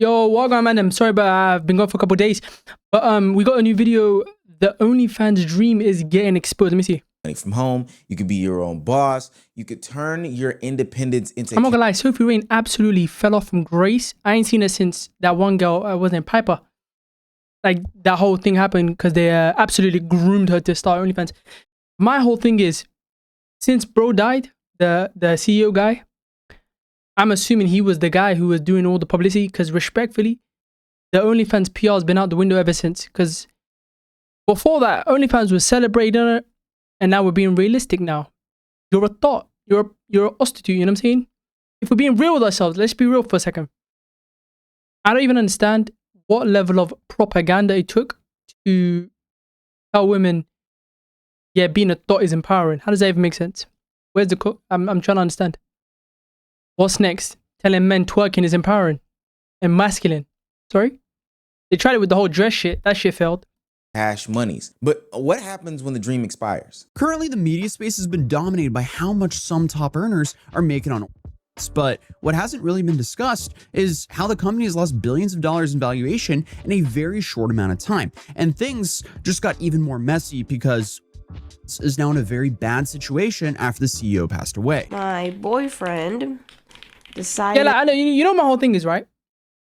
Yo, welcome, man. I'm sorry, but I've been gone for a couple of days. But we got a new video. The OnlyFans dream is getting exposed. Let me see. From home, you could be your own boss. You could turn your independence into. I'm not gonna lie, Sophie Rain absolutely fell off from grace. I ain't seen her since that one girl wasn't Piper. Like that whole thing happened because they absolutely groomed her to start OnlyFans. My whole thing is, since bro died, the CEO guy, I'm assuming he was the guy who was doing all the publicity. Because respectfully, the OnlyFans PR has been out the window ever since. Because before that, OnlyFans was celebrating her, and now we're being realistic. Now, you're a thought. You're a prostitute. You know what I'm saying? If we're being real with ourselves, let's be real for a second. I don't even understand what level of propaganda it took to tell women, yeah, being a thought is empowering. How does that even make sense? Where's the cook? I'm trying to understand. What's next? Telling men twerking is empowering and masculine. Sorry? They tried it with the whole dress shit. That shit failed. Cash monies. But what happens when the dream expires? Currently, the media space has been dominated by how much some top earners are making on OnlyFans. But what hasn't really been discussed is how the company has lost billions of dollars in valuation in a very short amount of time. And things just got even more messy because is now in a very bad situation after the CEO passed away. My boyfriend decided. Yeah, like, I know, you know my whole thing is, right?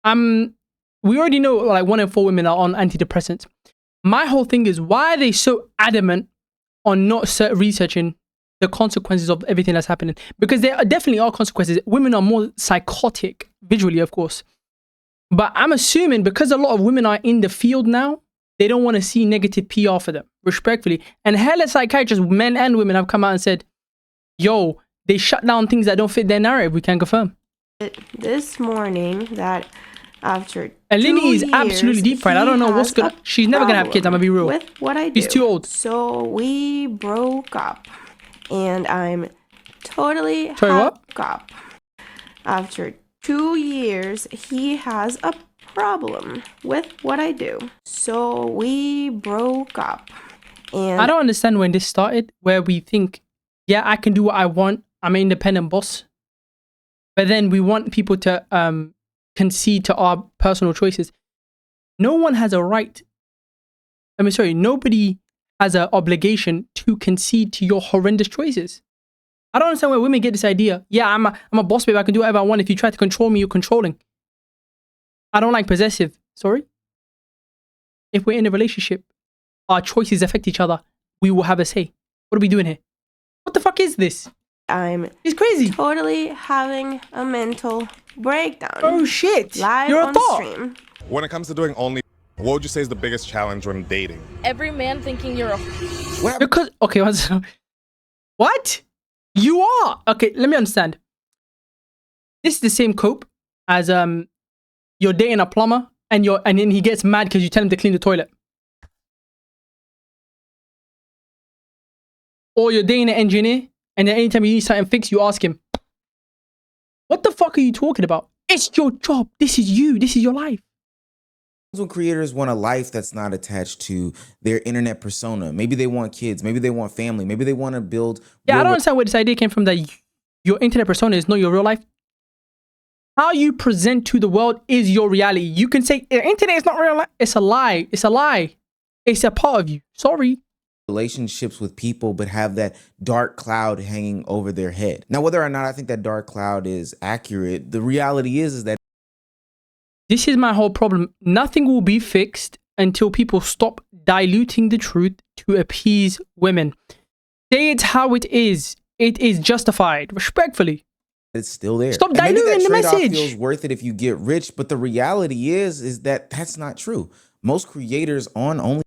We already know like 1 in 4 women are on antidepressants. My whole thing is, why are they so adamant on not researching the consequences of everything that's happening? Because there definitely are consequences. Women are more psychotic visually, of course. But I'm assuming because a lot of women are in the field now, they don't want to see negative PR for them, respectfully. And hella psychiatrists, men and women, have come out and said, yo, they shut down things that don't fit their narrative. We can confirm. This morning that after and Linny 2 is absolutely years, deep fried. I don't know what's good. She's never gonna have kids. I'm gonna be real. With what I do. She's too old. So we broke up, and I'm totally what? up. After 2 years, he has a problem with what I do. So we broke up, and I don't understand when this started, where we think, yeah, I can do what I want. I'm an independent boss. But then we want people to concede to our personal choices. No one has a right. Nobody has an obligation to concede to your horrendous choices. I don't understand where women get this idea. Yeah, I'm a boss babe. I can do whatever I want. If you try to control me, you're controlling. I don't like possessive. Sorry? If we're in a relationship, our choices affect each other. We will have a say. What are we doing here? What the fuck is this? It's crazy. Totally having a mental breakdown. Oh shit. Live You're a on thought. stream. When it comes to doing only, what would you say is the biggest challenge when dating? Every man thinking you're a... Because, okay, what? You are. Okay, let me understand. This is the same cope as you're dating a plumber and then he gets mad because you tell him to clean the toilet. Or you're dating an engineer and then anytime you need something fixed, you ask him. What the fuck are you talking about? It's your job. This is you. This is your life. When creators want a life that's not attached to their internet persona, maybe they want kids, maybe they want family, maybe they want to build. Yeah, I don't understand where this idea came from that your internet persona is not your real life. How you present to the world is your reality. You can say the internet is not real life. It's a lie. It's a lie. It's a part of you. Sorry. Relationships with people, but have that dark cloud hanging over their head. Now, whether or not I think that dark cloud is accurate, the reality is that this is my whole problem. Nothing will be fixed until people stop diluting the truth to appease women. Say it how it is. It is justified. Respectfully. it's still there. Stop And maybe diluting that the trade-off message. feels worth it if you get rich, but the reality is that that's not true. Most creators on Only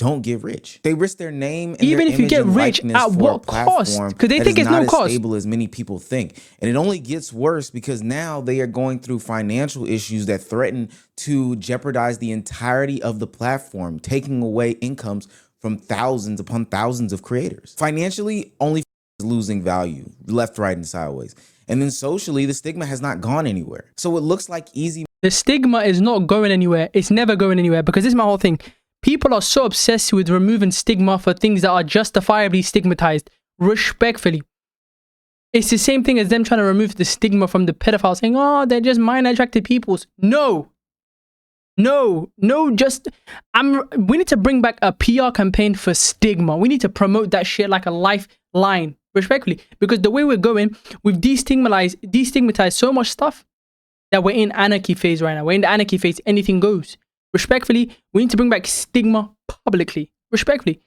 don't get rich. They risk their name and even their if you image get and rich, likeness at for what a platform cost? Because they that think is it's not no as cost. stable as many people think. And it only gets worse because now they are going through financial issues that threaten to jeopardize the entirety of the platform, taking away incomes from thousands upon thousands of creators. Financially, Only is losing value, left, right, and sideways. And then socially, the stigma has not gone anywhere. So it looks like easy. The stigma is not going anywhere. It's never going anywhere, because this is my whole thing. People are so obsessed with removing stigma for things that are justifiably stigmatized. Respectfully. It's the same thing as them trying to remove the stigma from the pedophiles, saying, oh, they're just minor attracted peoples. No, No, just we need to bring back a PR campaign for stigma. We need to promote that shit like a lifeline, respectfully, because the way we're going, we've destigmatized so much stuff that we're in anarchy phase right now. We're in the anarchy phase. Anything goes. Respectfully, we need to bring back stigma publicly. Respectfully,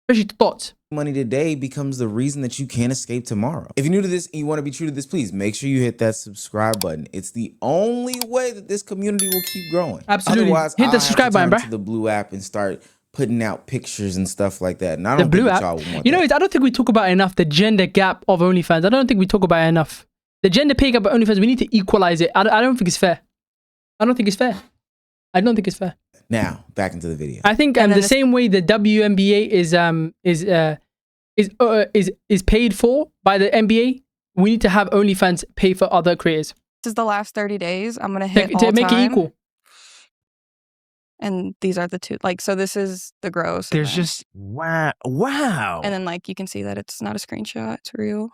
especially thoughts. Money today becomes the reason that you can't escape tomorrow. If you're new to this and you want to be true to this, please make sure you hit that subscribe button. It's the only way that this community will keep growing. Absolutely. Otherwise, Hit the I subscribe have to button, turn bruh. to the blue app and start putting out pictures and stuff like that. And I The don't blue think that app. y'all would want You know, that. I don't think we talk about enough the gender gap of OnlyFans. I don't think we talk about it enough. The gender pay gap of OnlyFans, we need to equalize it. I don't think it's fair. I don't think it's fair. I don't think it's fair. Now, back into the video. I think the same way the WNBA is paid for by the NBA, we need to have OnlyFans pay for other creators. This is the last 30 days. I'm gonna hit To all make time, it equal. and these are the two. Like, so this is the gross. There's just wow. and then like you can see that it's not a screenshot. It's real.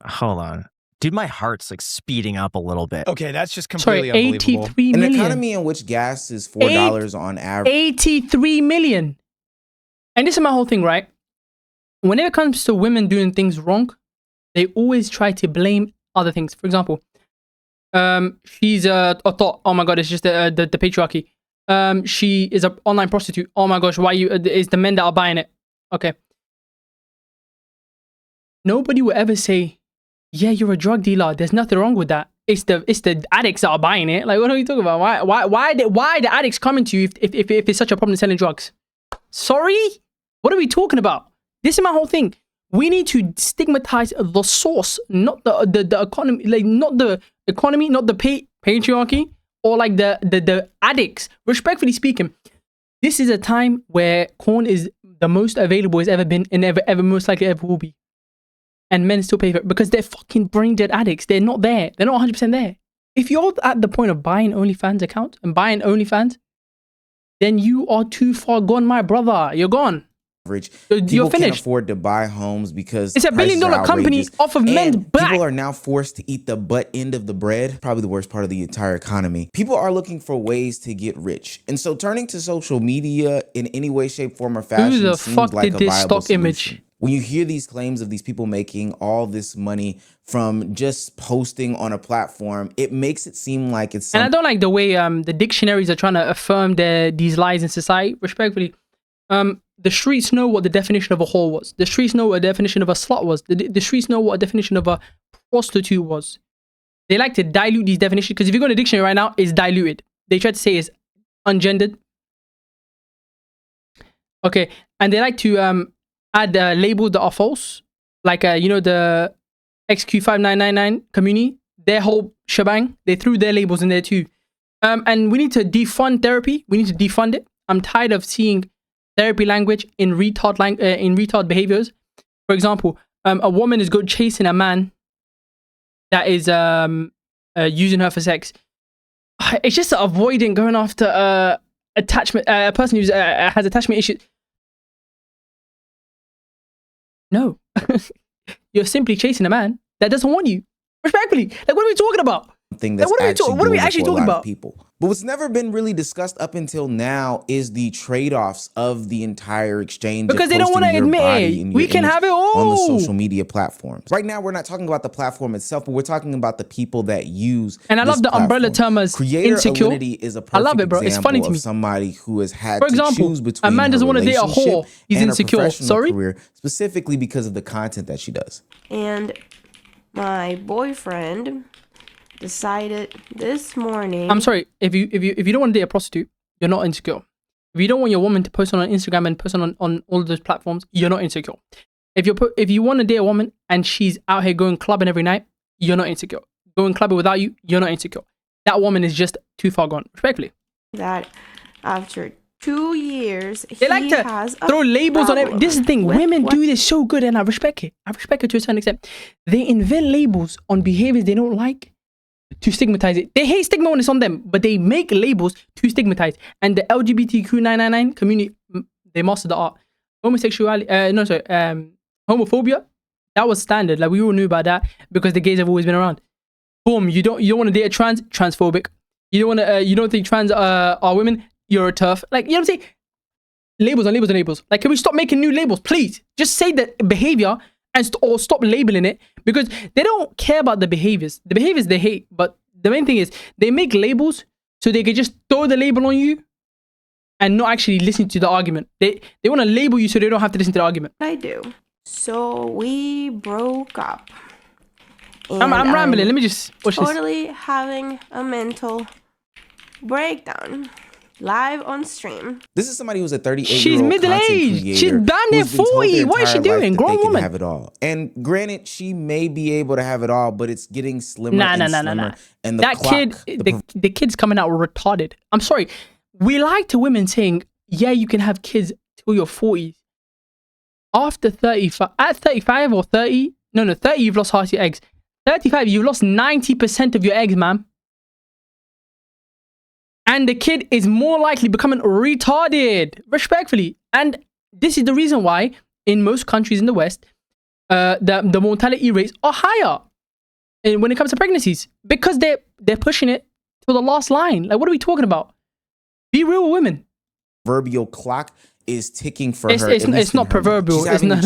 Hold on. Dude, my heart's like speeding up a little bit. Okay, that's just Sorry, completely unbelievable. 83 An million. economy in which gas is $4 on average. 83 million. And this is my whole thing, right? Whenever it comes to women doing things wrong, they always try to blame other things. For example, she's a thought. Oh my god, it's just the patriarchy. She is an online prostitute. Oh my gosh, why it's the men that are buying it? Okay. Nobody will ever say, yeah, you're a drug dealer. There's nothing wrong with that. It's the addicts that are buying it. Like, what are you talking about? Why the addicts coming to you if it's such a problem selling drugs? Sorry? What are we talking about? This is my whole thing. We need to stigmatize the source, not the economy, like not the economy, not the patriarchy, or like the addicts. Respectfully speaking, this is a time where corn is the most available it's ever been and ever most likely ever will be. And men still pay for it because they're fucking brain dead addicts. They're not there. They're not 100% there. If you're at the point of buying OnlyFans account and buying OnlyFans, then you are too far gone, my brother. You're gone. You're You're can't finished. afford to buy homes because It's $1 billion prices are company outrageous. off of And men's back. people are now forced to eat the butt end of the bread. Probably the worst part of the entire economy. People are looking for ways to get rich, and so turning to social media in any way, shape, form, or fashion the seems fuck like did a this viable stock image? solution. When you hear these claims of these people making all this money from just posting on a platform, it makes it seem like it's And I don't like the way the dictionaries are trying to affirm these lies in society. Respectfully, the streets know what the definition of a whore was. The streets know what the definition of a slut was. The streets know what a definition of a prostitute was. They like to dilute these definitions because if you go to the dictionary right now, it's diluted. They try to say it's ungendered. Okay, and they like to add labels that are false, like you know, the XQ5999 community, their whole shebang. They threw their labels in there too. And we need to defund therapy. We need to defund it. I'm tired of seeing therapy language in retard behaviors. For example, a woman is good chasing a man that is using her for sex. It's just avoiding going after attachment. A person who has attachment issues. No, you're simply chasing a man that doesn't want you. Respectfully, like what are we talking about? thing that's what are we actually doable for a talking lot of about? people. But what's never been really discussed up until now is the trade-offs of the entire exchange. Because of they don't posting want to your admit body it. and We your can image have it all on the social media platforms. Right now, we're not talking about the platform itself, but we're talking about the people that use. And I love this the umbrella platform. term as Creator insecure. alinity is a perfect I love it, bro. It's funny to example me. of somebody who has had For to example, choose between a man doesn't her want to date a relationship whore. He's and insecure. her professional Sorry? career, specifically because of the content that she does. And my boyfriend decided this morning. I'm sorry. If you don't want to date a prostitute, you're not insecure. If you don't want your woman to post on Instagram and post on all of those platforms, you're not insecure. If you want to date a woman and she's out here going clubbing every night, you're not insecure. Going clubbing without you, you're not insecure. That woman is just too far gone. Respectfully. That after 2 years, They he like to has a throw labels on everything. This is the thing. problem with Women what- do this so good, and I respect it. I respect it to a certain extent. They invent labels on behaviors they don't like to stigmatize it. They hate stigma when it's on them, but they make labels to stigmatize. And the LGBTQ999 community, they mastered the art. Homosexuality, homophobia, that was standard. Like we all knew about that because the gays have always been around. Boom, you don't want to date a transphobic. You don't want to. You don't think trans are women? You're a turf. Like, you know what I'm saying? Labels and labels and labels. Like, can we stop making new labels, please? Just say the behavior and or stop labeling it, because they don't care about the behaviors. The behaviors they hate, but the main thing is they make labels so they can just throw the label on you and not actually listen to the argument. They want to label you so they don't have to listen to the argument. I do. So we broke up. I'm rambling. Let me just watch totally having a mental breakdown live on stream. This is somebody who's a 38-year-old She's middle-aged. She's damn near 40. What is she doing? Grown woman. Have it all. And granted, she may be able to have it all, but it's getting slimmer and slimmer. And that kid, the kid's coming out retarded. I'm sorry. We lie to women saying, yeah, you can have kids till your 40s. After 35, at 35 or 30, no, 30, you've lost half your eggs. 35, you've lost 90% of your eggs, ma'am. And the kid is more likely becoming retarded, respectfully. And this is the reason why in most countries in the West, the mortality rates are higher when it comes to pregnancies, because they're pushing it to the last line. Like, what are we talking about? Be real with women. Proverbial clock is ticking for her. It's not proverbial. It's not.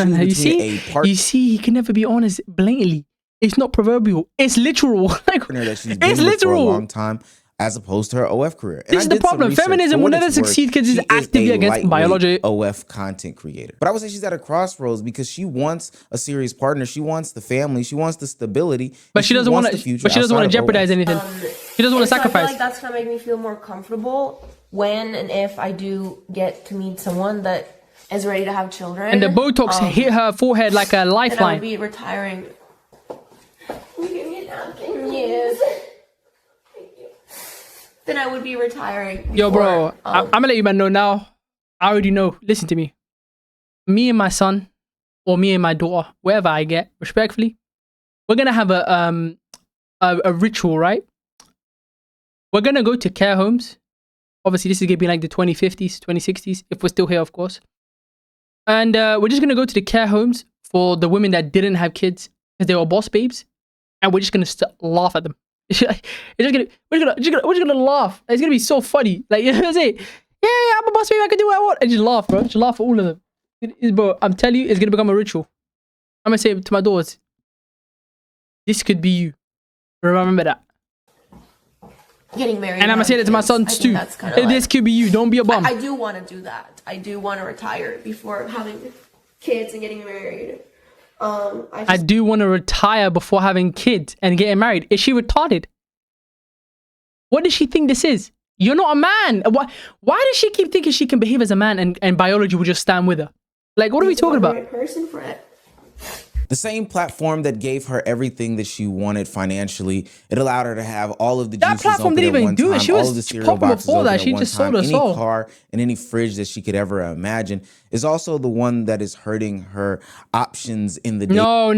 You see, he can never be honest blatantly. It's not proverbial. It's literal. Like, it's literal. For a long time, as opposed to her OF career. This is the problem. Feminism will never succeed because it's actively against biology. OF content creator. But I would say she's at a crossroads because she wants a serious partner. She wants the family. She wants the stability. But she doesn't want to. But she doesn't want to jeopardize anything. She doesn't want to sacrifice. I feel like that's gonna make me feel more comfortable when and if I do get to meet someone that is ready to have children. And the Botox hit her forehead like a lifeline. I would be retiring. Yes. Then I would be retiring. Before, yo, bro, I'm gonna let you man know now. I already know. Listen to me. Me and my son, or me and my daughter, wherever I get, respectfully, we're gonna have a ritual, right? We're gonna go to care homes. Obviously, this is gonna be like the 2050s, 2060s, if we're still here, of course. And we're just gonna go to the care homes for the women that didn't have kids because they were boss babes, and we're just gonna laugh at them. We're just gonna laugh. It's gonna be so funny. Like, you know what I'm saying? Yeah, I'm a boss baby. I can do what I want. And just laugh, bro. Just laugh at all of them. Bro, I'm telling you, it's gonna become a ritual. I'm gonna say it to my daughters. This could be you. Remember that. Getting married. And I'm gonna say that to my sons too. This could be you. Don't be a bum. I do want to do that. I do want to retire before having kids and getting married. I do want to retire before having kids and getting married. Is she retarded? What does she think this is? You're not a man. Why does she keep thinking she can behave as a man and biology will just stand with her? Like, what are we talking about? Right person for it. The same platform that gave her everything that she wanted financially, it allowed her to have all of the juices. That platform didn't even do it. She was popular before that. She just sold her soul. Any car and any fridge that she could ever imagine is also the one that is hurting her options in the No.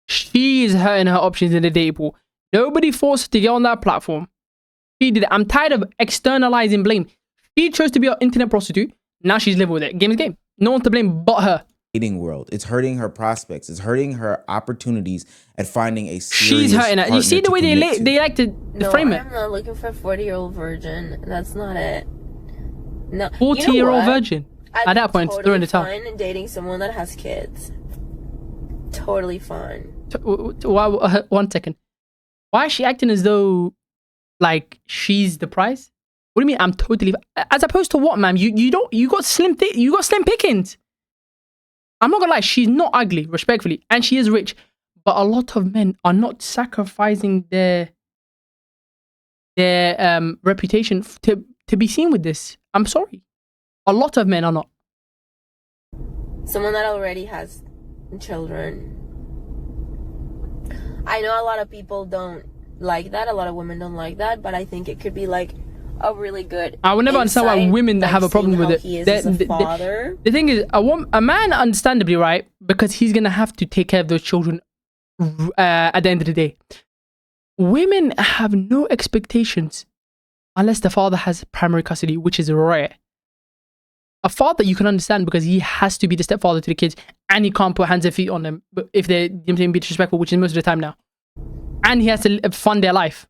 She is hurting her options in the dating pool. Nobody forced her to get on that platform. She did it. I'm tired of externalizing blame. She chose to be an internet prostitute. Now she's living with it. Game is game. No one to blame but her. Dating world. It's hurting her prospects. It's hurting her opportunities at finding a serious She's hurting her. You see the way they like to frame it. I'm not looking for a 40-year-old virgin. That's not it. No. 40-year-old virgin. At that point, they're in the top. Fine dating someone that has kids. Totally fine. One second. Why is she acting as though like she's the prize? What do you mean? I'm totally as opposed to what, ma'am? You got slim pickings. I'm not gonna lie, she's not ugly, respectfully, and she is rich. But a lot of men are not sacrificing their reputation to be seen with this. I'm sorry. A lot of men are not. Someone that already has children. I know a lot of people don't like that. A lot of women don't like that, but I think it could be like a really good. I will never understand why women have a problem with it. The thing is, a man, understandably, right, because he's gonna have to take care of those children at the end of the day. Women have no expectations unless the father has primary custody, which is rare. A father you can understand because he has to be the stepfather to the kids, and he can't put hands and feet on them if they're being disrespectful, which is most of the time now. And he has to fund their life.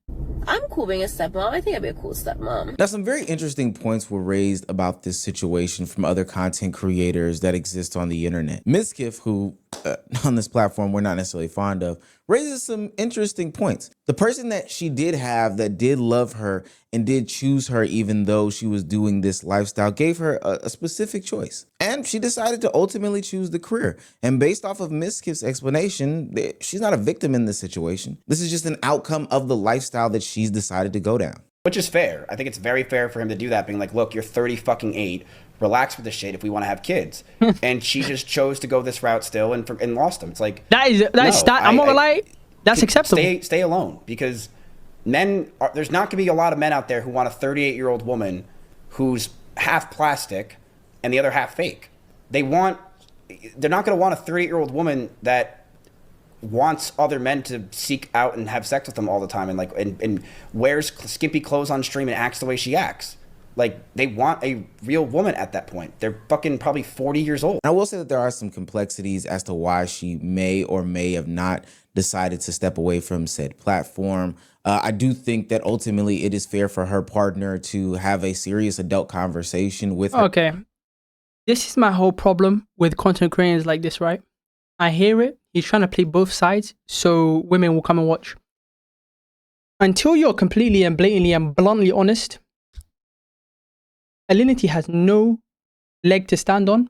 I'm cool being a stepmom. I think I'd be a cool stepmom. Now, some very interesting points were raised about this situation from other content creators that exist on the internet. Miskiff, who on this platform we're not necessarily fond of, raises some interesting points. The person that she did have that did love her and did choose her even though she was doing this lifestyle gave her a specific choice. And she decided to ultimately choose the career. And based off of Miskiff's explanation, she's not a victim in this situation. This is just an outcome of the lifestyle that she's decided to go down. Which is fair. I think it's very fair for him to do that, being like, look, you're 8. Relax with the shit if we want to have kids. And she just chose to go this route still and lost him. It's like, I'm not gonna lie, that's acceptable. Stay alone, because there's not gonna be a lot of men out there who want a 38-year-old woman who's half plastic and the other half fake. They're not gonna want a 38-year-old woman that wants other men to seek out and have sex with them all the time and wears skimpy clothes on stream and acts the way she acts. Like, they want a real woman at that point. They're fucking probably 40 years old. I will say that there are some complexities as to why she may or may have not decided to step away from said platform. I do think that ultimately it is fair for her partner to have a serious adult conversation with her. Okay. This is my whole problem with content creators like this, right? I hear it. He's trying to play both sides so women will come and watch. Until you're completely and blatantly and bluntly honest, Alinity has no leg to stand on.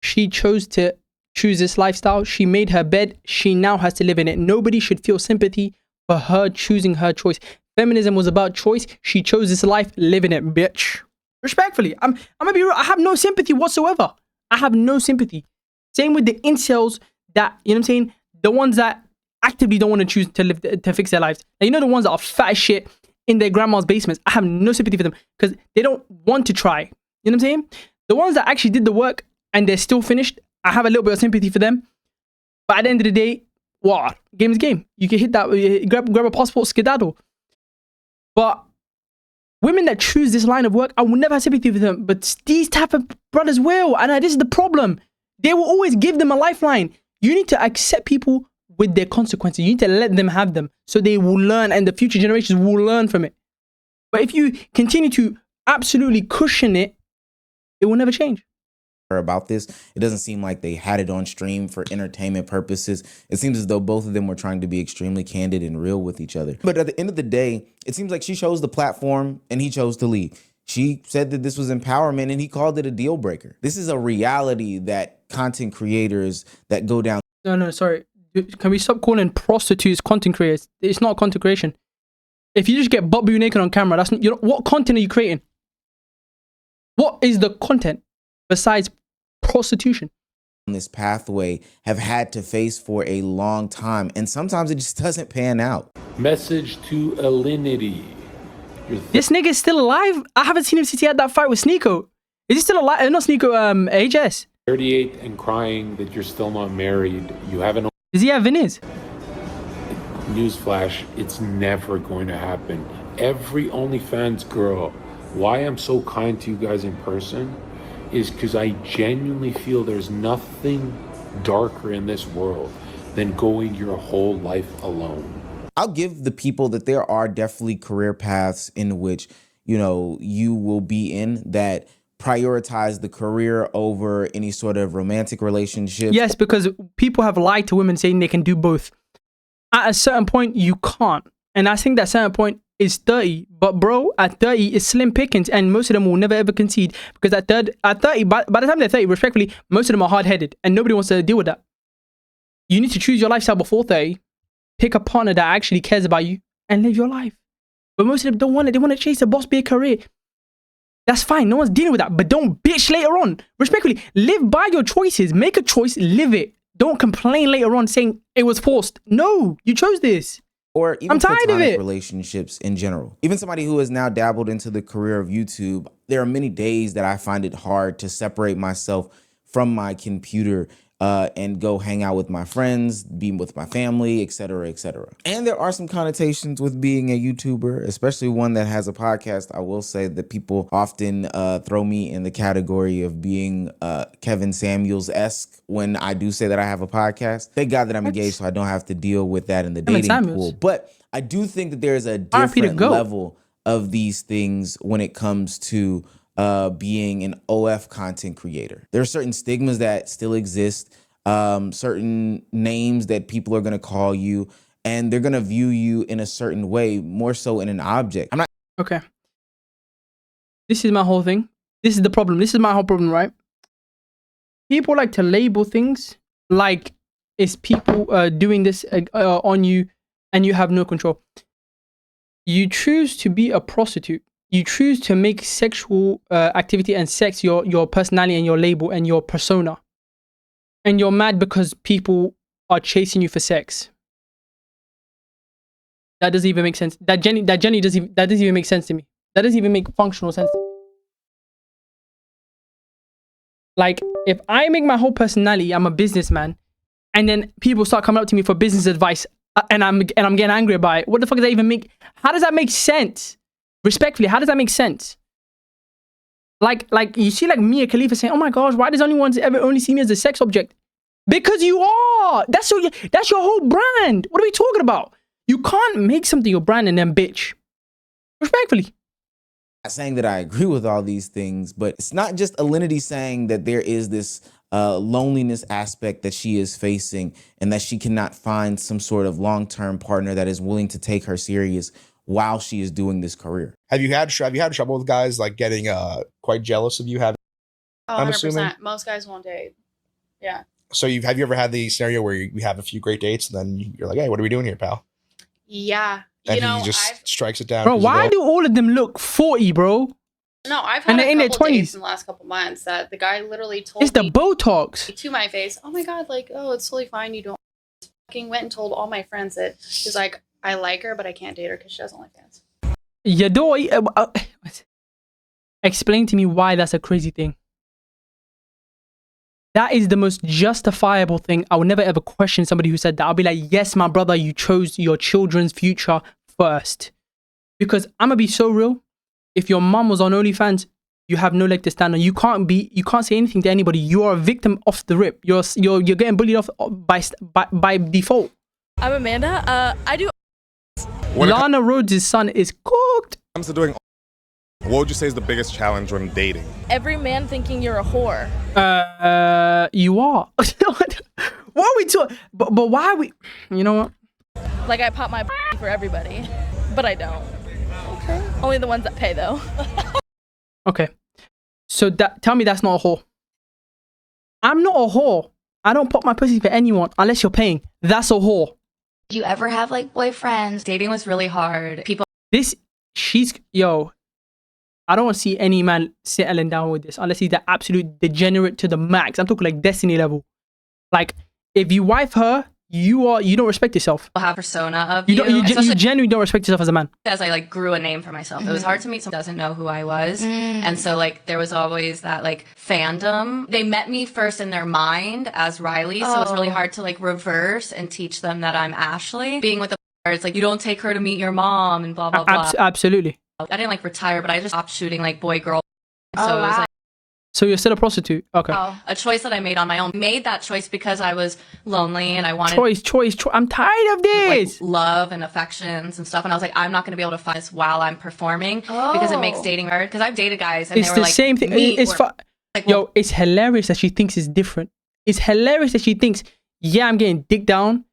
She chose to choose this lifestyle. She made her bed. She now has to live in it. Nobody should feel sympathy for her choosing her choice. Feminism was about choice. She chose this life. Live in it, bitch. Respectfully, I'm gonna be real. I have no sympathy whatsoever. I have no sympathy. Same with the incels that, you know what I'm saying? The ones that actively don't want to choose to live, to fix their lives. Now, you know, the ones that are fat as shit in their grandma's basements. I have no sympathy for them because they don't want to try. You know what I'm saying? The ones that actually did the work and they're still finished, I have a little bit of sympathy for them. But at the end of the day, what? Game is game. You can hit that, grab a passport, skedaddle. But women that choose this line of work, I will never have sympathy for them. But these type of brothers will. And this is the problem. They will always give them a lifeline. You need to accept people with their consequences. You need to let them have them so they will learn and the future generations will learn from it. But if you continue to absolutely cushion it, it will never change. About this, it doesn't seem like they had it on stream for entertainment purposes. It seems as though both of them were trying to be extremely candid and real with each other. But at the end of the day, it seems like she chose the platform and he chose to leave. She said that this was empowerment and he called it a deal breaker. This is a reality that content creators that go down. No, sorry. Can we stop calling prostitutes content creators? It's not content creation. If you just get butt naked on camera, that's not, you know, what content are you creating? What is the content besides prostitution? This pathway have had to face for a long time, and sometimes it just doesn't pan out. Message to Alinity. This nigga is still alive? I haven't seen him since he had that fight with Sneeko. Is he still alive? Not Sneeko, HS. 38 and crying that you're still not married. You haven't. Does he have Venice? Newsflash, it's never going to happen. Every OnlyFans girl, why I'm so kind to you guys in person is because I genuinely feel there's nothing darker in this world than going your whole life alone. I'll give the people that there are definitely career paths in which, you know, you will be in that prioritize the career over any sort of romantic relationship. Yes, because people have lied to women saying they can do both. At a certain point, you can't. And I think that certain point is 30. But bro, at 30, it's slim pickings. And most of them will never ever concede. Because at 30, by the time they're 30, respectfully, most of them are hard-headed. And nobody wants to deal with that. You need to choose your lifestyle before 30. Pick a partner that actually cares about you. And live your life. But most of them don't want it. They want to chase a boss, be a career. That's fine. No one's dealing with that. But don't bitch later on. Respectfully, live by your choices. Make a choice. Live it. Don't complain later on saying it was forced. No, you chose this. Or even I'm tired of it. Relationships in general. Even somebody who has now dabbled into the career of YouTube, there are many days that I find it hard to separate myself from my computer and go hang out with my friends, be with my family, etc., etc. And there are some connotations with being a YouTuber, especially one that has a podcast. I will say that people often throw me in the category of being Kevin Samuels-esque when I do say that I have a podcast. Thank God that I'm engaged, so I don't have to deal with that in the dating pool. But I do think that there's a RP to different go. level of these things when it comes to being an OF content creator. There are certain stigmas that still exist, certain names that people are going to call you, and they're going to view you in a certain way, more so in an object. I'm not. Okay. This is my whole thing. This is the problem. This is my whole problem, right? People like to label things like it's people doing this on you and you have no control. You choose to be a prostitute. You choose to make sexual activity and sex your personality and your label and your persona. And you're mad because people are chasing you for sex. That doesn't even make sense. That doesn't even make sense to me. That doesn't even make functional sense to me. Like, if I make my whole personality, I'm a businessman, and then people start coming up to me for business advice, and I'm getting angry about it. What the fuck does that even make? How does that make sense? Respectfully, how does that make sense? Like you see, like Mia Khalifa saying, "Oh my gosh, why does anyone ever only see me as a sex object?" Because you are. That's your whole brand. What are we talking about? You can't make something your brand and then bitch. Respectfully. Not saying that I agree with all these things, but it's not just Alinity saying that there is this loneliness aspect that she is facing and that she cannot find some sort of long-term partner that is willing to take her serious while she is doing this career. Have you had trouble with guys like getting quite jealous of you having? Oh, I'm 100%. assuming. Most guys won't date. Yeah. So have you ever had the scenario where you have a few great dates and then you're like, hey, what are we doing here, pal? Yeah. And he just strikes it down. Bro, why do all of them look 40, bro? No, I've And had they're in a their couple 20s. dates in the last couple months that the guy literally told It's the me Botox. to my face, "Oh my god, like, oh, it's totally fine. You don't." Fucking went and told all my friends that he's like, "I like her, but I can't date her because she has OnlyFans." Yeah, explain to me why that's a crazy thing. That is the most justifiable thing. I would never ever question somebody who said that. I'll be like, yes, my brother, you chose your children's future first. Because I'm gonna be so real. If your mom was on OnlyFans, you have no leg to stand on. You can't say anything to anybody. You are a victim off the rip. You're getting bullied off by default. I'm Amanda. I do. Lana Rhodes' son is cooked. When it comes to doing, what would you say is the biggest challenge when dating? Every man thinking you're a whore. You are. What are we talking? But why are we? You know what? Like I pop my for everybody, but I don't. Okay. Only the ones that pay though. Okay. So tell me that's not a whore. I'm not a whore. I don't pop my pussy for anyone unless you're paying. That's a whore. Do you ever have like boyfriends? Dating was really hard. Yo, I don't want to see any man settling down with this unless he's the absolute degenerate to the max. I'm talking like Destiny level. Like, if you wife her, you don't respect yourself. Have persona of you genuinely don't respect yourself as a man. As I like grew a name for myself, it was hard to meet someone who doesn't know who I was, and so like there was always that like fandom. They met me first in their mind as Riley, so it's really hard to like reverse and teach them that I'm Ashley. Being with the it's like you don't take her to meet your mom and blah blah blah. Absolutely. I didn't like retire, but I just stopped shooting like boy girl. So it was like. So you're still a prostitute? Okay. A choice that I made on my own. Made that choice because I was lonely and I wanted choice. I'm tired of this. Like, love and affections and stuff. And I was like, I'm not going to be able to find this while I'm performing because it makes dating hard. Because I've dated guys and it's they were the like, same thing. It's hilarious that she thinks it's different. It's hilarious that she thinks, yeah, I'm getting dick down,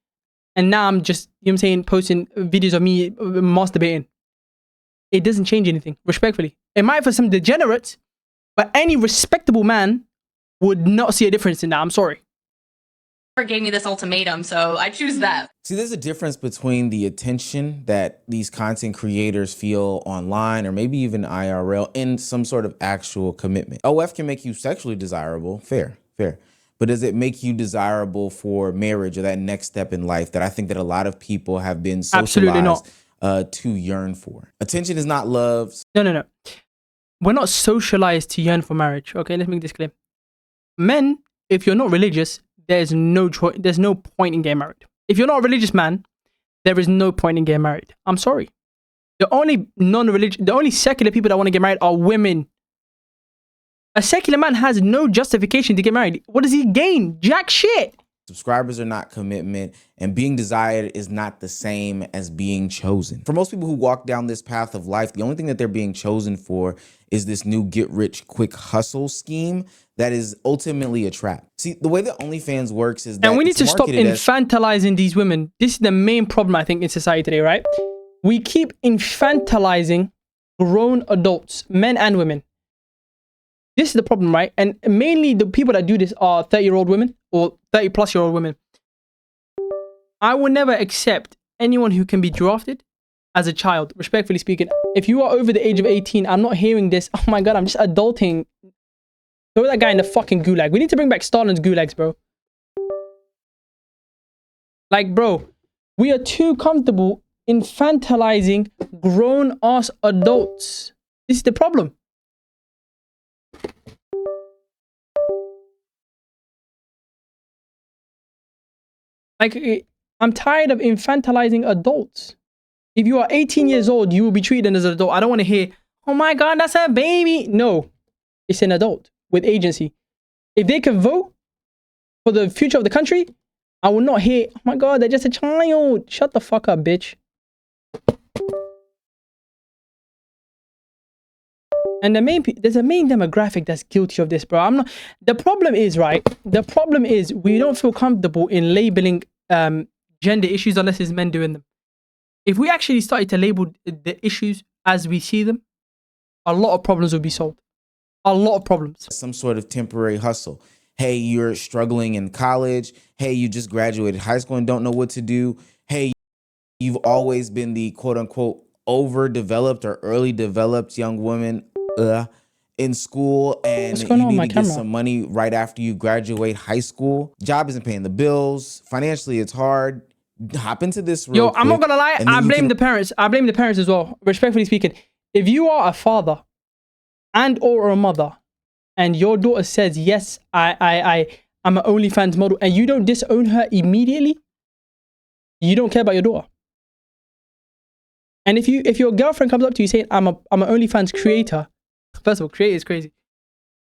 and now I'm just, you know what I'm saying, posting videos of me masturbating. It doesn't change anything. Respectfully, it might for some degenerates. But any respectable man would not see a difference in that. I'm sorry. Gave me this ultimatum, so I choose that. See, there's a difference between the attention that these content creators feel online or maybe even IRL and some sort of actual commitment. OF can make you sexually desirable. Fair. But does it make you desirable for marriage or that next step in life that I think that a lot of people have been socialized to yearn for? Attention is not love. No. We're not socialized to yearn for marriage. Okay, let's make this clear. Men, if you're not religious, there's no point in getting married. If you're not a religious man, there is no point in getting married. I'm sorry. The only secular people that want to get married are women. A secular man has no justification to get married. What does he gain? Jack shit. Subscribers are not commitment, and being desired is not the same as being chosen. For most people who walk down this path of life, the only thing that they're being chosen for is this new get-rich-quick hustle scheme that is ultimately a trap. See, the way that OnlyFans works is that and we need it's to stop marketed as infantilizing these women. This is the main problem, I think, in society today, right? We keep infantilizing grown adults, men and women. This is the problem, right? And mainly the people that do this are 30-year-old women or 30-plus-year-old women. I will never accept anyone who can be drafted as a child, respectfully speaking. If you are over the age of 18, I'm not hearing this. Oh my God, I'm just adulting. Throw that guy in the fucking gulag. We need to bring back Stalin's gulags, bro. Like, bro, we are too comfortable infantilizing grown-ass adults. This is the problem. Like, I'm tired of infantilizing adults. If you are 18 years old, you will be treated as an adult. I don't want to hear, oh my God, that's a baby. No, it's an adult with agency. If they can vote for the future of the country, I will not hear, oh my God, they're just a child. Shut the fuck up, bitch. And there's a main demographic that's guilty of this, bro. The problem is, right? The problem is we don't feel comfortable in labeling gender issues unless it's men doing them. If we actually started to label the issues as we see them, a lot of problems would be solved. A lot of problems. Some sort of temporary hustle. Hey, you're struggling in college. Hey, you just graduated high school and don't know what to do. Hey, you've always been the quote unquote overdeveloped or early developed young woman in school, and you need to get some money right after you graduate high school. Job isn't paying the bills. Financially, it's hard. Hop into this real quick. I'm not gonna lie. I blame the parents. I blame the parents as well. Respectfully speaking, if you are a father and or a mother, and your daughter says, "Yes, I'm an OnlyFans model," and you don't disown her immediately, you don't care about your daughter. And if your girlfriend comes up to you saying, "I'm an OnlyFans creator," first of all, creator is crazy,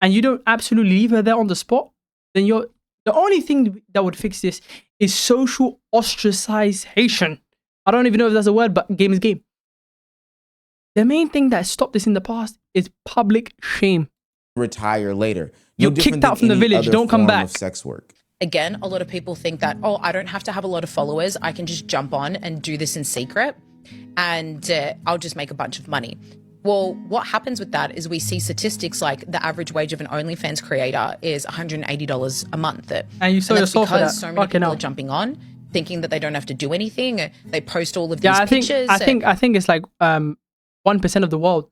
and you don't absolutely leave her there on the spot, then the only thing that would fix this is social ostracization. I don't even know if that's a word, but game is game. The main thing that stopped this in the past is public shame. Retire later. You're kicked out from the village. Don't come back. Sex work. Again, a lot of people think that, oh, I don't have to have a lot of followers. I can just jump on and do this in secret and I'll just make a bunch of money. Well, what happens with that is we see statistics like the average wage of an OnlyFans creator is $180 a month. And you saw yourself for that. So many people are jumping on, thinking that they don't have to do anything. They post all of these pictures. I think it's like 1% of the world,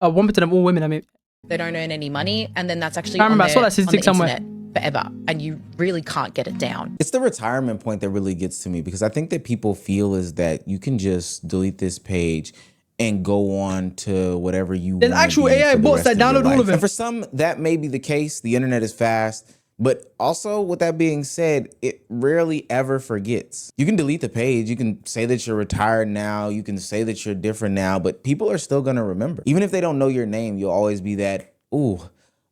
1% of all women. I mean, they don't earn any money, and then that's actually I saw that statistic somewhere. Forever, and you really can't get it down. It's the retirement point that really gets to me, because I think that people feel is that you can just delete this page and go on to whatever you want. There's actual AI bots that download all of it. And for some, that may be the case. The internet is fast. But also, with that being said, it rarely ever forgets. You can delete the page. You can say that you're retired now. You can say that you're different now. But people are still going to remember. Even if they don't know your name, you'll always be that, ooh,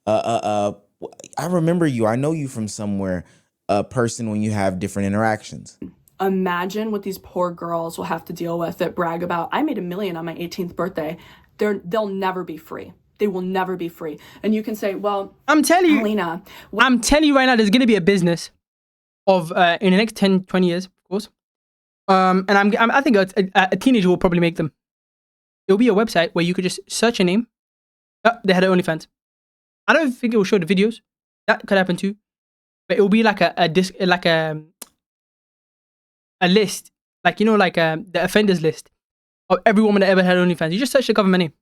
I remember you. I know you from somewhere, person when you have different interactions. Imagine what these poor girls will have to deal with that brag about, I made $1 million on my 18th birthday. They'll never be free. They will never be free. And you can say, well, I'm telling you, Alina, I'm telling you right now, there's going to be a business of, in the next 10, 20 years, of course. And I think a teenager will probably make them. There'll be a website where you could just search a name. They had OnlyFans. I don't think it will show the videos. That could happen too. But it will be like a list, like, you know, like the offenders list of every woman that ever had OnlyFans. You just search the government name.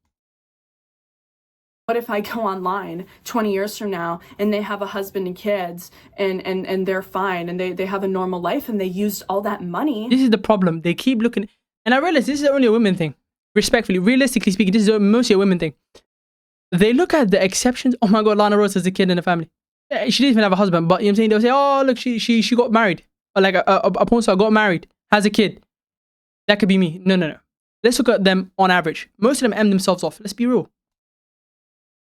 what if I go online 20 years from now and they have a husband and kids and they're fine and they have a normal life and they used all that money? This is the problem. They keep looking, and I realize this is only a women thing. Respectfully, realistically speaking, this is mostly a women thing. They look at the exceptions. Oh my God, Lana Rose has a kid in the family. She didn't even have a husband, but you know what I'm saying? They'll say, oh, look, she got married. Or like a porn star got married, has a kid. That could be me. No. Let's look at them on average. Most of them end themselves off. Let's be real.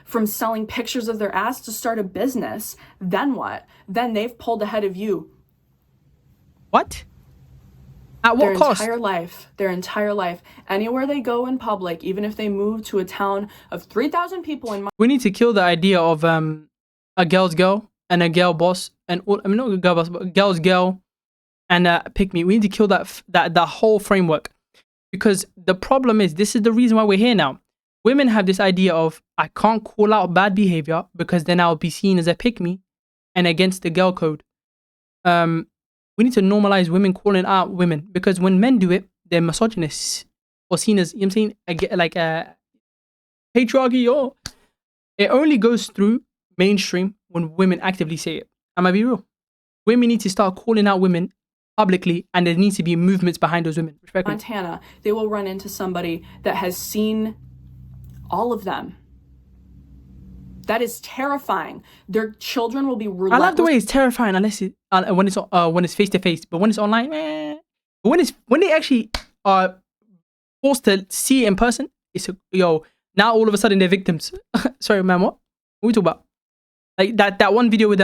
From selling pictures of their ass to start a business. Then what? Then they've pulled ahead of you What? At what cost? Their entire life. Anywhere they go in public, even if they move to a town of 3,000 people in We need to kill the idea of a girl's girl and a girl boss and I mean not a girl boss, but a girl's girl and pick me. We need to kill that whole framework, because the problem is, this is the reason why we're here now. Women have this idea of, I can't call out bad behavior because then I'll be seen as a pick me and against the girl code. We need to normalize women calling out women, because when men do it, they're misogynists or seen as, you know what I'm saying, like patriarchy. Or it only goes through mainstream when women actively say it. I might be real. Women need to start calling out women publicly, and there needs to be movements behind those women. Respectfully. Montana, they will run into somebody that has seen all of them. That is terrifying. Their children will be relentless. I love the way it's terrifying, unless it, when it's face to face, but when it's online, But when they actually are forced to see it in person, it's now all of a sudden they're victims. Sorry, man, what are we talking about? Like that one video with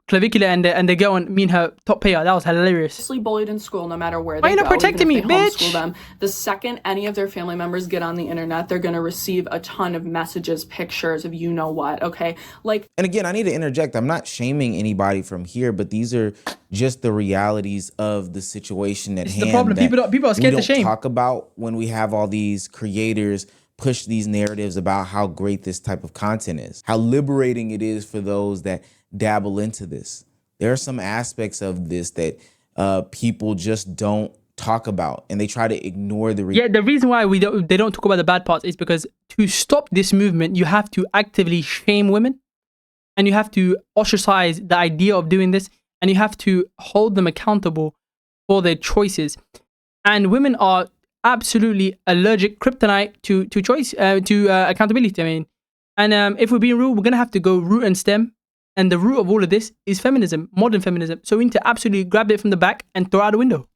Clavicular and the girl and me and her top payer, that was hilarious. Bullied in school no matter where Why they you go. not protecting even if me, they bitch? homeschool them. The second any of their family members get on the internet, they're gonna receive a ton of messages, pictures of you know what, okay? Like, and again, I need to interject. I'm not shaming anybody from here, but these are just the realities of the situation at hand. The problem. People are scared to shame. We don't talk about when we have all these creators push these narratives about how great this type of content is, how liberating it is for those that dabble into this. There are some aspects of this that people just don't talk about, and they try to ignore the the reason why they don't talk about the bad parts is because to stop this movement, you have to actively shame women, and you have to ostracize the idea of doing this, and you have to hold them accountable for their choices. And women are absolutely allergic, kryptonite to choice, to accountability. I mean, and if we're being real, we're gonna have to go root and stem, and the root of all of this is feminism, modern feminism. So we need to absolutely grab it from the back and throw it out the window.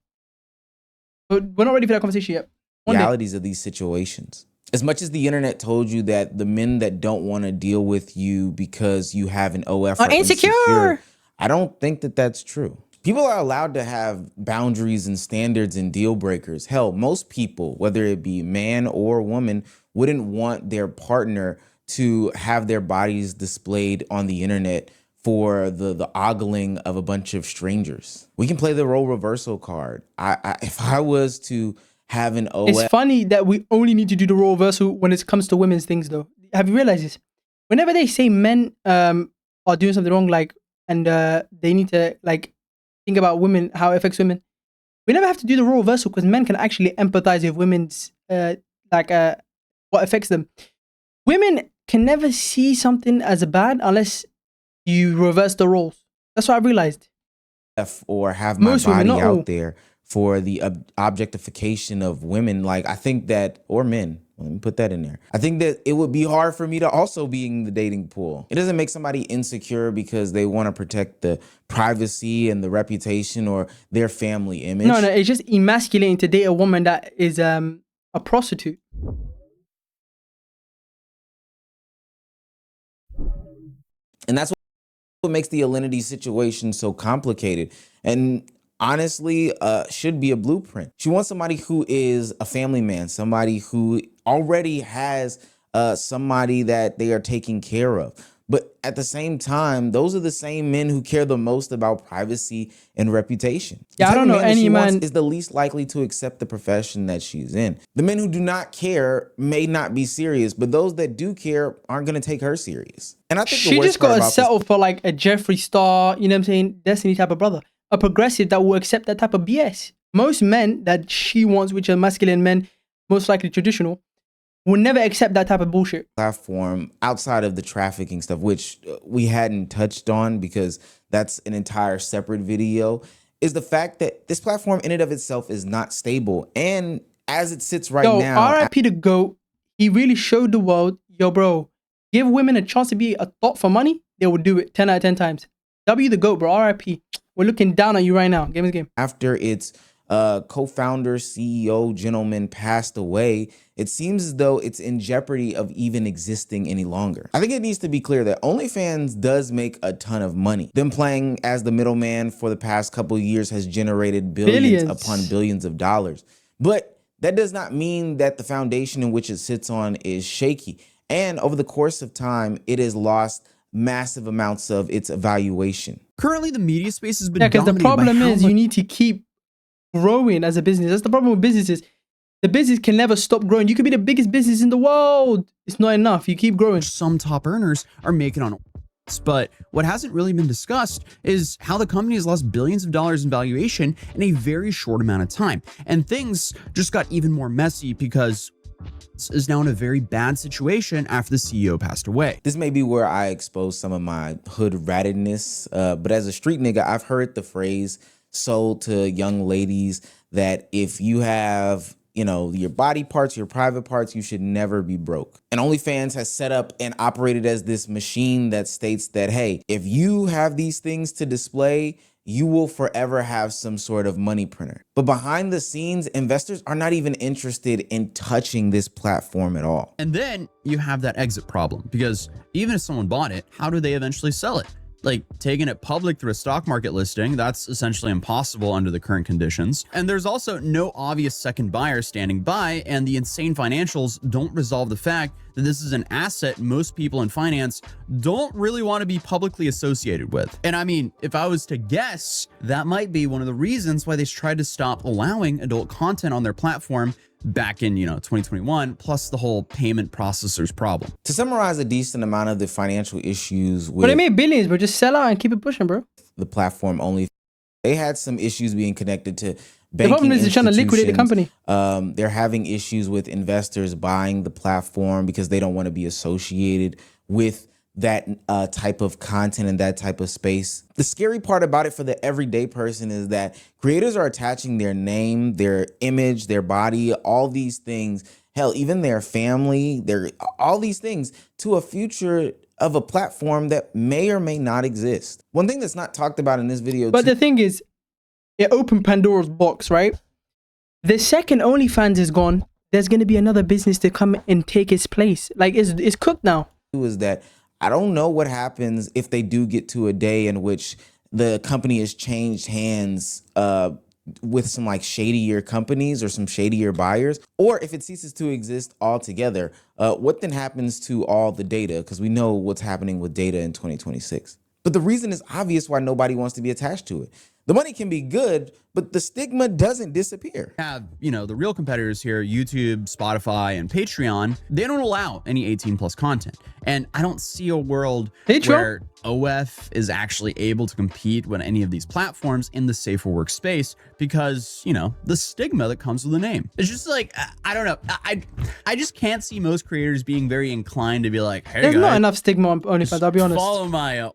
But we're not ready for that conversation yet. Realities of these situations. As much as the internet told you that the men that don't want to deal with you because you have an OF are insecure, I don't think that that's true. People are allowed to have boundaries and standards and deal breakers. Hell, most people, whether it be man or woman, wouldn't want their partner to have their bodies displayed on the internet for the ogling of a bunch of strangers. We can play the role reversal card. If I was to have an OF... It's funny that we only need to do the role reversal when it comes to women's things, though. Have you realized this? Whenever they say men are doing something wrong, like, and they need to, like, think about women, how it affects women, we never have to do the role reversal, because men can actually empathize with women's what affects them. Women can never see something as bad unless you reverse the roles. That's what I realized. Or have my Most body women, not all. out there for the objectification of women. Like, I think that, or men, let me put that in there. I think that it would be hard for me to also be in the dating pool. It doesn't make somebody insecure because they want to protect the privacy and the reputation or their family image. No, it's just emasculating to date a woman that is a prostitute. And that's what makes the Alinity situation so complicated. And honestly, should be a blueprint. She wants somebody who is a family man, somebody who already has somebody that they are taking care of. But at the same time, those are the same men who care the most about privacy and reputation. Yeah, I don't know any man is the least likely to accept the profession that she's in. The men who do not care may not be serious, but those that do care aren't going to take her serious. And I think she just got to settle for like a Jeffree Star, you know what I'm saying, Destiny type of brother, a progressive that will accept that type of BS. Most men that she wants, which are masculine men, most likely traditional, will never accept that type of bullshit. Platform outside of the trafficking stuff, which we hadn't touched on because that's an entire separate video, is the fact that this platform in and of itself is not stable. And as it sits right now... RIP to GOAT, he really showed the world, yo, bro, give women a chance to be a thought for money, they will do it 10 out of 10 times. W the GOAT, bro, RIP. We're looking down on you right now. Game is game. After its co-founder, CEO, gentleman passed away, it seems as though it's in jeopardy of even existing any longer. I think it needs to be clear that OnlyFans does make a ton of money. Them playing as the middleman for the past couple of years has generated billions upon billions of dollars. But that does not mean that the foundation in which it sits on is shaky. And over the course of time, it has lost massive amounts of its evaluation. Currently, the media space has been because the dominated by problem how is you need to keep growing as a business. That's the problem with businesses. The business can never stop growing. You could be the biggest business in the world. It's not enough. You keep growing. some top earners are making on. But what hasn't really been discussed is how the company has lost billions of dollars in valuation in a very short amount of time. And things just got even more messy because is now in a very bad situation after the CEO passed away. This may be where I expose some of my hood ratedness, but as a street nigga, I've heard the phrase sold to young ladies that if you have, you know, your body parts, your private parts, you should never be broke. And OnlyFans has set up and operated as this machine that states that, hey, if you have these things to display, you will forever have some sort of money printer. But behind the scenes, investors are not even interested in touching this platform at all. And then you have that exit problem because even if someone bought it, how do they eventually sell it? Like taking it public through a stock market listing, that's essentially impossible under the current conditions. And there's also no obvious second buyer standing by, and the insane financials don't resolve the fact that this is an asset most people in finance don't really want to be publicly associated with. And I mean, if I was to guess, that might be one of the reasons why they tried to stop allowing adult content on their platform back in, 2021, plus the whole payment processors problem. To summarize a decent amount of the financial issues with But they made billions, bro. Just sell out and keep it pushing, bro. the platform only, they had some issues being connected to banking. The problem is they're trying to liquidate the company. They're having issues with investors buying the platform because they don't want to be associated with that type of content and that type of space. The scary part about it for the everyday person is that creators are attaching their name, their image, their body, all these things, hell, even their family, all these things to a future of a platform that may or may not exist. One thing that's not talked about in this video, but the thing is, it opened Pandora's box, right? The second OnlyFans is gone, there's going to be another business to come and take its place. Like, it's cooked now. is that I don't know what happens if they do get to a day in which the company has changed hands with some like shadier companies or some shadier buyers, or if it ceases to exist altogether. What then happens to all the data? Because we know what's happening with data in 2026. But the reason is obvious why nobody wants to be attached to it. The money can be good, but the stigma doesn't disappear. Have, the real competitors here, YouTube, Spotify, and Patreon, they don't allow any 18 plus content. And I don't see a world where OF is actually able to compete with any of these platforms in the safer work space because, the stigma that comes with the name. It's just like, I don't know. I just can't see most creators being very inclined to be like, hey, there's guys, not enough stigma on OnlyFans, I'll be honest. follow my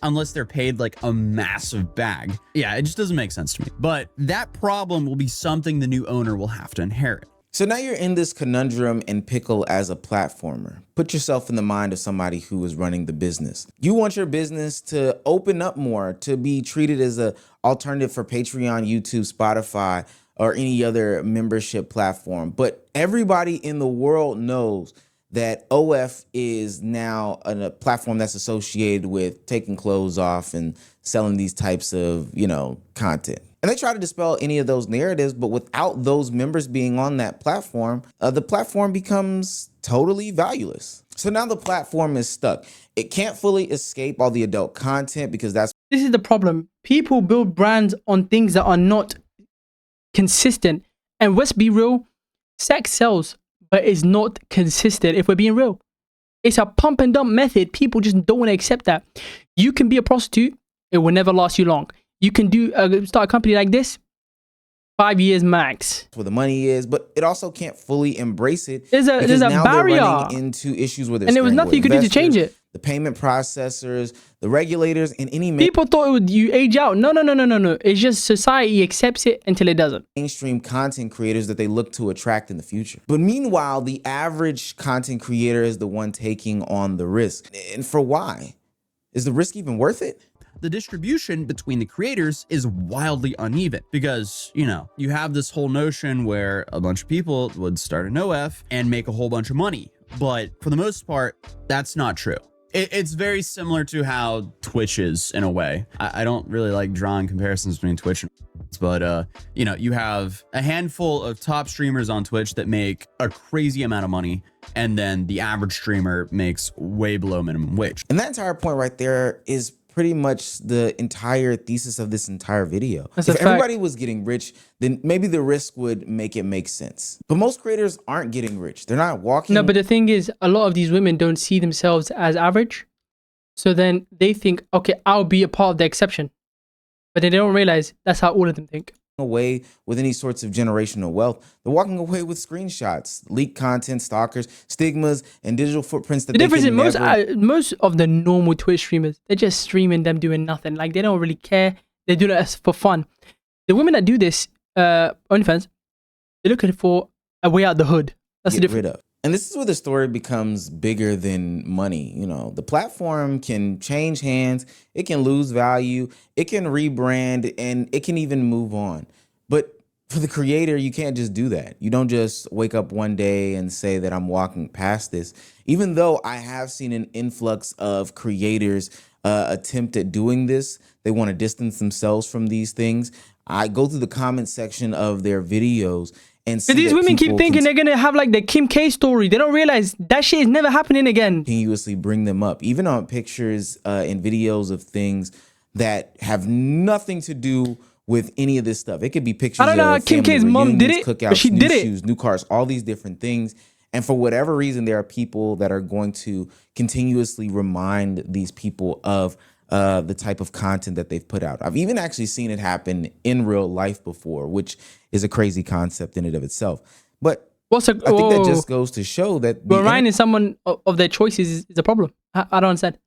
unless they're paid like a massive bag. Yeah, it just doesn't make sense to me. But that problem will be something the new owner will have to inherit. So now you're in this conundrum and pickle as a platformer. Put yourself in the mind of somebody who is running the business. You want your business to open up more, to be treated as an alternative for Patreon, YouTube, Spotify, or any other membership platform. But everybody in the world knows that OF is now a platform that's associated with taking clothes off and selling these types of, content. And they try to dispel any of those narratives, but without those members being on that platform, the platform becomes totally valueless. So now the platform is stuck. It can't fully escape all the adult content because this is the problem. People build brands on things that are not consistent. And let's be real, sex sells, but it's not consistent if we're being real. It's a pump and dump method. People just don't want to accept that. You can be a prostitute. It will never last you long. You can start a company like this, 5 years max. Where the money is, but it also can't fully embrace it. There's a barrier. They're running into issues with it. And there was nothing you could do to change it. The payment processors, the regulators, and any people thought you age out. No. It's just society accepts it until it doesn't. Mainstream content creators that they look to attract in the future. But meanwhile, the average content creator is the one taking on the risk. And for why? Is the risk even worth it? the distribution between the creators is wildly uneven because, you know, you have this whole notion where a bunch of people would start an OF and make a whole bunch of money. But for the most part, that's not true. It's very similar to how Twitch is in a way. I don't really like drawing comparisons between Twitch and but you know, you have a handful of top streamers on Twitch that make a crazy amount of money, and then the average streamer makes way below minimum wage. And that entire point right there is pretty much the entire thesis of this entire video. That's if everybody was getting rich, then maybe the risk would make it make sense. But most creators aren't getting rich. They're not walking. No, but the thing is, a lot of these women don't see themselves as average. So then they think, okay, I'll be a part of the exception. But then they don't realize that's how all of them think. Away with any sorts of generational wealth. They're walking away with screenshots, leaked content, stalkers, stigmas, and digital footprints that The difference they is can most of the normal Twitch streamers, they're just streaming them doing nothing. Like, they don't really care. They do it for fun. The women that do this, OnlyFans, they're looking for a way out the hood. That's the get difference. rid of. And this is where the story becomes bigger than money. You know, the platform can change hands, it can lose value, it can rebrand, and it can even move on. But for the creator, you can't just do that. You don't just wake up one day and say that I'm walking past this. Even though I have seen an influx of creators attempt at doing this, they want to distance themselves from these things. I go through the comment section of their videos and see But these that women keep people thinking they're going to have like the Kim K story. They don't realize that shit is never happening again. Continuously bring them up, even on pictures and videos of things that have nothing to do with any of this stuff. It could be pictures I don't know how of Kim family K's mom did reunions, it, cookouts, but she new did it. shoes, new cars, all these different things. And for whatever reason, there are people that are going to continuously remind these people of the type of content that they've put out. I've even actually seen it happen in real life before, which is a crazy concept in and of itself. But I think that just goes to show that reminding someone of their choices is a problem. I don't understand.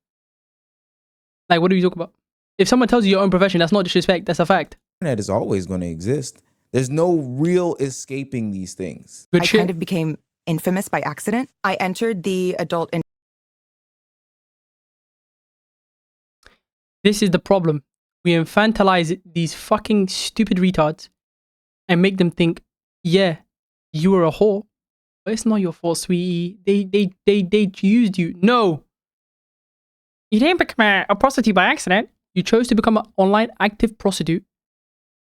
Like, what do you talk about? If someone tells you your own profession, that's not disrespect, that's a fact. internet is always going to exist. There's no real escaping these things. I kind of became infamous by accident. I entered the adult and This is the problem. We infantilize these fucking stupid retards and make them think, yeah, you were a whore, but it's not your fault, sweetie. They used you. No. You didn't become a prostitute by accident. You chose to become an online active prostitute.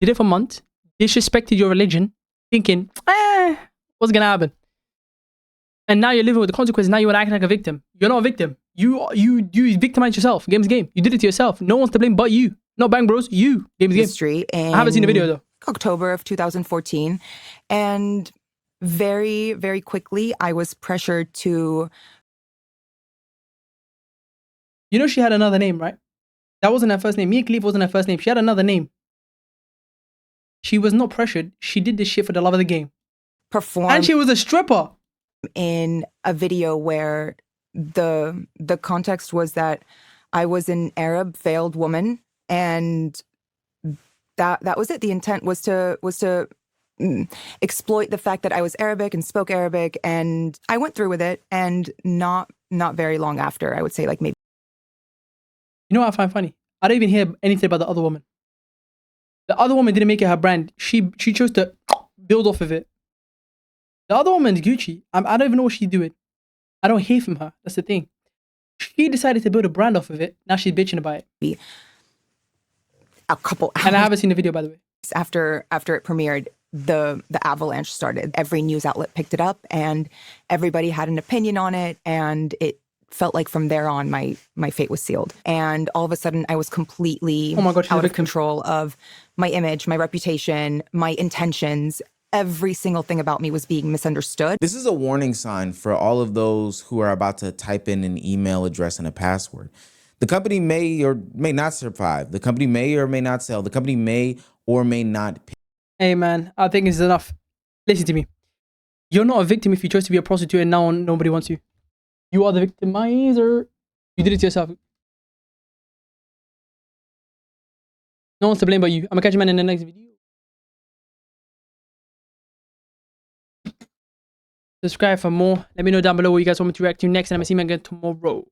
Did it for months. Disrespected your religion. Thinking, what's gonna happen? And now you're living with the consequences. Now you want to act like a victim. You're not a victim. You victimized yourself. Game's game. You did it to yourself. No one's to blame but you. Not Bang Bros. You. Game's game. History. I haven't seen the video though. October of 2014. And very, very quickly, I was pressured to... You know she had another name, right? That wasn't her first name. Mia Khalifa wasn't her first name. She had another name. She was not pressured. She did this shit for the love of the game. Perform. And she was a stripper. In a video where the context was that I was an Arab veiled woman, and that was it. The intent was to exploit the fact that I was Arabic and spoke Arabic, and I went through with it. And not very long after, I would say like maybe. You know what I find funny? I don't even hear anything about the other woman. The other woman didn't make it her brand. She chose to build off of it. The other woman's Gucci. I don't even know what she's doing. I don't hear from her. That's the thing. She decided to build a brand off of it. Now she's bitching about it. A couple hours. And I haven't seen the video, by the way. After it premiered, the avalanche started. Every news outlet picked it up, and everybody had an opinion on it, and it felt like from there on my fate was sealed. And all of a sudden I was completely out of control of my image, my reputation, my intentions. Every single thing about me was being misunderstood. This is a warning sign for all of those who are about to type in an email address and a password. The company may or may not survive. The company may or may not sell. The company may or may not pay. Hey man, I think it's enough. Listen to me. You're not a victim if you chose to be a prostitute and now nobody wants you. You are the victimizer. You did it to yourself. No one's to blame but you. I'm gonna catch you man in the next video. Subscribe for more. Let me know down below what you guys want me to react to next, and I'm gonna see you again tomorrow.